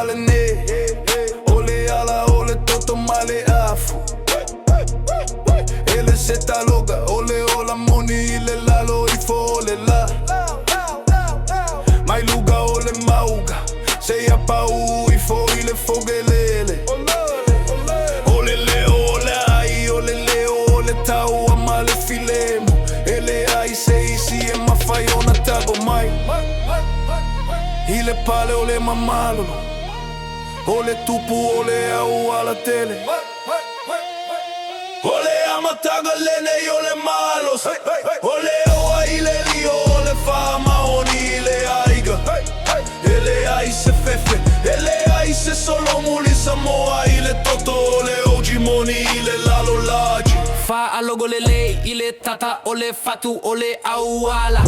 pale ne Ole ala, ole toto male afu Ele se taloga, ole ola moni ile lalo ifo ole la Mai luga ole mauga Se ya pau ifo ile fogelele Ole leo, ole ai, ole leo, ole tau amale filemo Ele ai se isi e mafai ona tago mai Ile pale ole mamalolo Ole tupu, ole au ala tele Ole amataga lene ole malos Ole oa ile lio ole fama oni ile aiga Ele ai se fefe, ele ai se solo Teinesamoa ile toto ole oji moni ile lalo laji Fa alogo lele ile tata ole fatu ole au ala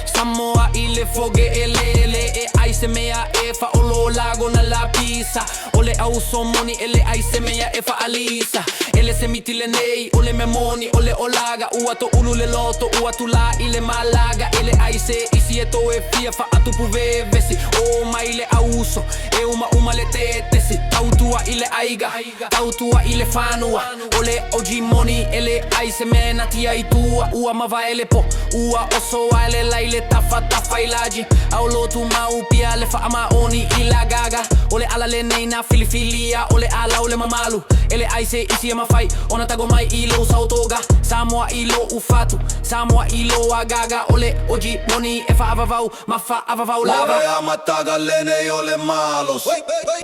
Samoa ile foge ele e ai se mea e fa olo lago na la pisa Ole au so moni ele ai se mea e fa alisa Ele se mitile nei ole me moni ole olaga Ua to ulu le loto ua tu la ile malaga Ele ai se isi e to e fia fa atu puve vesi O ma ile auso e uma le tetesi Tautua ile aiga Tautua ile fanua Ole oji moni ele ai se mena tia itua Ua mava ele po Ua oso ele la ile tafa ilaji Au lotu mau pia le fa ama oni ila gaga Ole ala le neina filifilia Ole ala ole mamalu Ele ai se isi ama fai Ona tago mai ilo sautoga Samoa ilo ufatu Samoa ilo agaga Ole oji moni e fa avavau Mafa avavau lava Ole amataga lene ole malos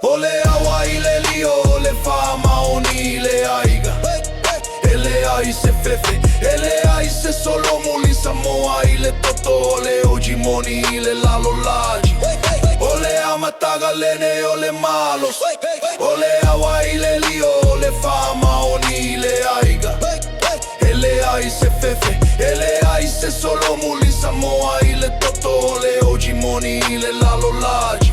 Ole awa ile lio ole fama oni ile aiga Ele ai se fefe Ele ai se solo Teinesamoa ile toto ole oji moni ile lalo laji Ole amataga lene ole malos Ole awa ile lio ole fama oni ile aiga Ele ai se fefe Ele ai se solo Teinesamoa ile toto ole oji moni ile lalo laji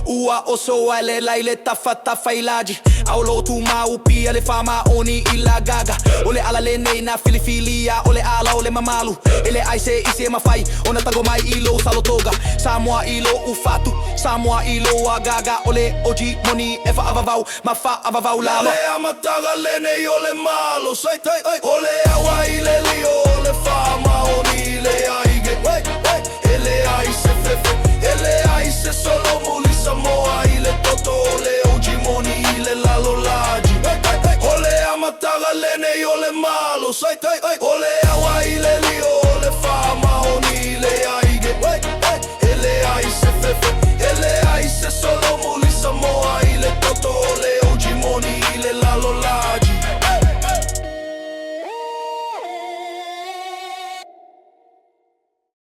Ua oso ele la ile tafa ilaji Au lotu mau pia le fama oni ila gaga Ole ala le neina filifilia Ole ala ole mamalu Ele ai se isi ma fai Ona tago mai ilo salotoga Samoa ilo ufatu Samoa ilo agaga Ole oji moni e fa avavau Ma fa avavau lalo Ole amataga lene ole malos Ole awa ile lio ole fama oni ile aige Ele ai se fefe Ele ai se solo Teinesamoa ile toto ole oji moni ile lalo laji Ole amataga lene ole malos